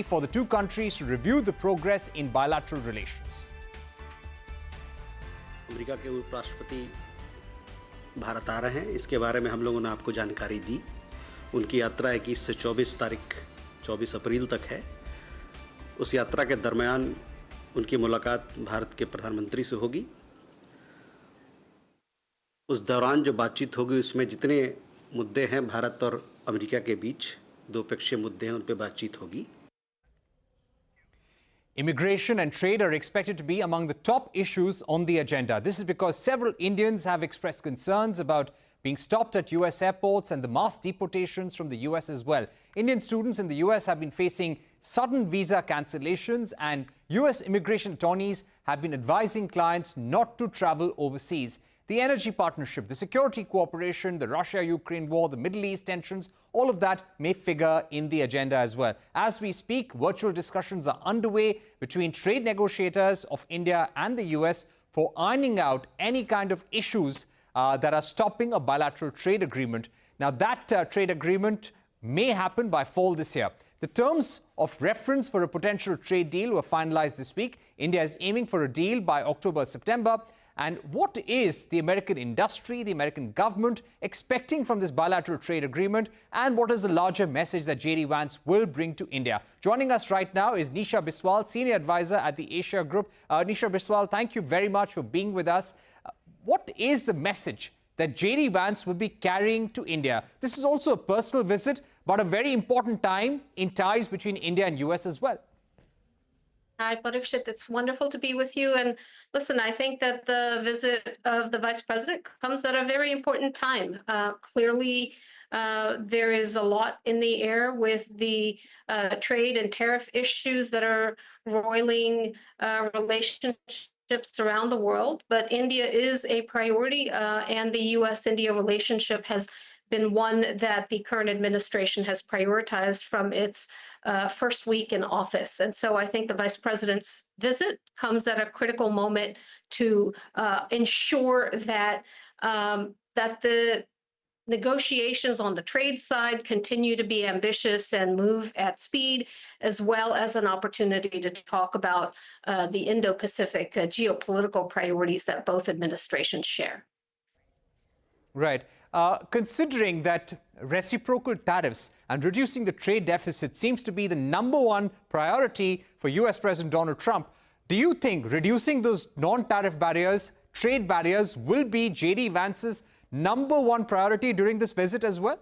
for the two countries to review the progress in bilateral relations. America के उपराष्ट्रपति भारत आ रहे हैं, इसके बारे में हम लोगों ने आपको जानकारी दी। उनकी यात्रा 21 से 24 अप्रैल तक है। उस यात्रा के दरमियान उनकी मुलाकात भारत के प्रधानमंत्री से होगी। उस दौरान जो बातचीत होगी उसमें जितने मुद्दे हैं भारत और अमेरिका के बीच, द्विपक्षीय मुद्दे हैं, उन पर बातचीत होगी। Immigration and trade are expected to be among the top issues on the agenda. This is because several Indians have expressed concerns about being stopped at US airports and the mass deportations from the US as well. Indian students in the US have been facing sudden visa cancellations, and US immigration attorneys have been advising clients not to travel overseas. The energy partnership, the security cooperation, the Russia-Ukraine war, the Middle East tensions, all of that may figure in the agenda as well. As we speak, virtual discussions are underway between trade negotiators of India and the US for ironing out any kind of issues that are stopping a bilateral trade agreement. Now, that trade agreement may happen by fall this year. The terms of reference for a potential trade deal were finalized this week. India is aiming for a deal by October, September. And what is the American industry, the American government expecting from this bilateral trade agreement? And what is the larger message that JD Vance will bring to India? Joining us right now is Nisha Biswal, Senior Advisor at the Asia Group. Nisha Biswal, thank you very much for being with us. What is the message that JD Vance will be carrying to India? This is also a personal visit, but a very important time in ties between India and US as well. Hi, Parikshit. It's wonderful to be with you. And listen, I think that the visit of the Vice President comes at a very important time. Clearly, there is a lot in the air with the trade and tariff issues that are roiling relationships around the world. But India is a priority, and the US-India relationship has been one that the current administration has prioritized from its first week in office. And so I think the Vice President's visit comes at a critical moment to ensure that, that the negotiations on the trade side continue to be ambitious and move at speed, as well as an opportunity to talk about the Indo-Pacific geopolitical priorities that both administrations share. Right. Considering that reciprocal tariffs and reducing the trade deficit seems to be the #1 priority for US President Donald Trump, do you think reducing those non-tariff barriers, trade barriers, will be JD Vance's #1 priority during this visit as well?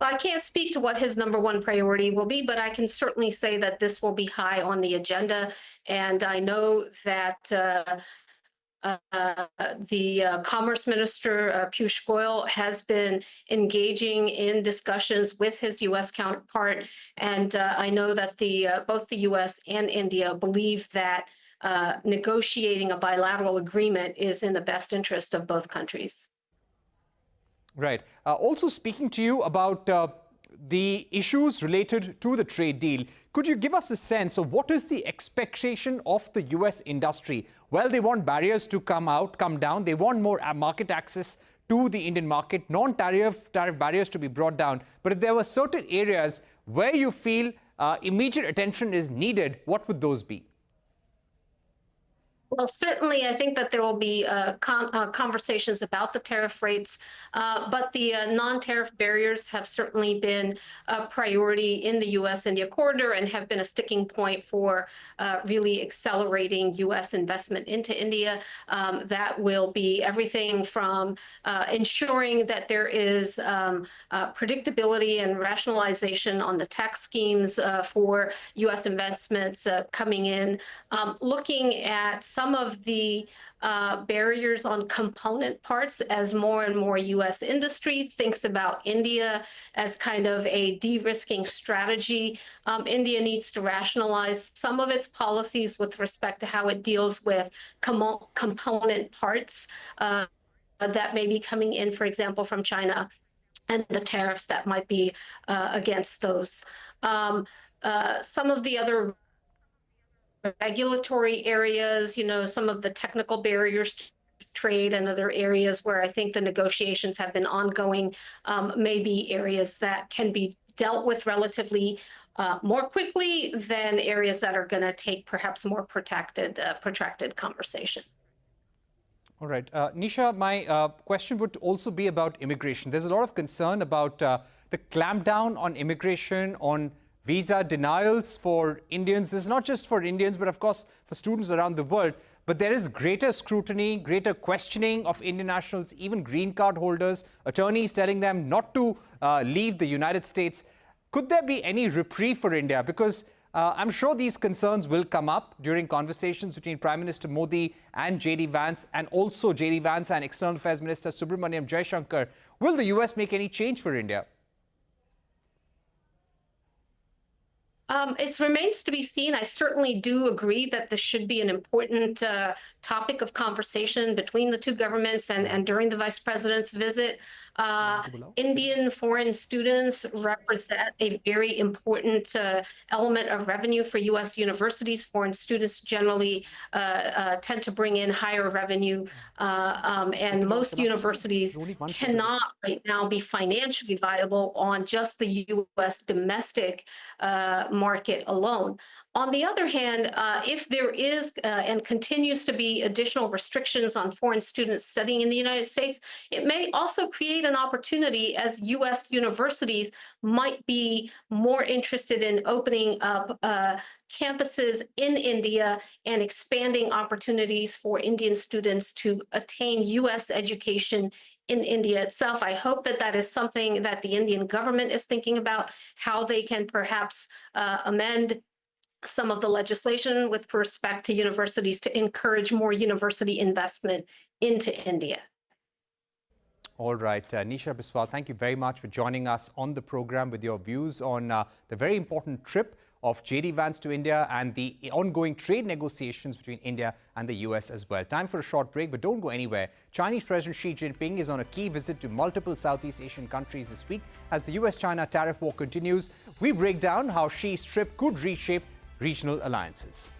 I can't speak to what his #1 priority will be, but I can certainly say that this will be high on the agenda. And I know that the Commerce Minister, Piyush Goyal, has been engaging in discussions with his U.S. counterpart. And I know that both the U.S. and India believe that negotiating a bilateral agreement is in the best interest of both countries. Right. Also speaking to you about the issues related to the trade deal, could you give us a sense of what is the expectation of the US industry? Well, they want barriers to come down. They want more market access to the Indian market, non-tariff barriers to be brought down. But if there were certain areas where you feel immediate attention is needed, what would those be? Well, certainly, I think that there will be conversations about the tariff rates, but the non-tariff barriers have certainly been a priority in the U.S.-India corridor and have been a sticking point for really accelerating U.S. investment into India. That will be everything from ensuring that there is predictability and rationalization on the tax schemes for U.S. investments coming in, looking at some of the barriers on component parts as more and more U.S. industry thinks about India as kind of a de-risking strategy. India needs to rationalize some of its policies with respect to how it deals with component parts that may be coming in, for example, from China, and the tariffs that might be against those. Some of the other regulatory areas, some of the technical barriers to trade and other areas where I think the negotiations have been ongoing may be areas that can be dealt with relatively more quickly than areas that are going to take perhaps more protracted conversation. All right. Nisha, my question would also be about immigration. There's a lot of concern about the clampdown on immigration, on visa denials for Indians. This is not just for Indians, but of course for students around the world. But there is greater scrutiny, greater questioning of Indian nationals, even green card holders, attorneys telling them not to leave the United States. Could there be any reprieve for India? Because I'm sure these concerns will come up during conversations between Prime Minister Modi and JD Vance, and also JD Vance and External Affairs Minister Subramaniam Jaishankar. Will the US make any change for India? It remains to be seen. I certainly do agree that this should be an important topic of conversation between the two governments and during the vice president's visit. Indian foreign students represent a very important element of revenue for U.S. universities. Foreign students generally tend to bring in higher revenue, and most universities cannot right now be financially viable on just the U.S. domestic market alone. On the other hand, if there is and continues to be additional restrictions on foreign students studying in the United States, it may also create an opportunity as U.S. universities might be more interested in opening up campuses in India and expanding opportunities for Indian students to attain U.S. education in India itself. I hope that that is something that the Indian government is thinking about, how they can perhaps amend some of the legislation with respect to universities to encourage more university investment into India. All right, Nisha, Biswal, thank you very much for joining us on the program with your views on the very important trip of JD Vance to India and the ongoing trade negotiations between India and the US as well. Time for a short break, but don't go anywhere. Chinese President Xi Jinping is on a key visit to multiple Southeast Asian countries this week. As the US-China tariff war continues, we break down how Xi's trip could reshape regional alliances.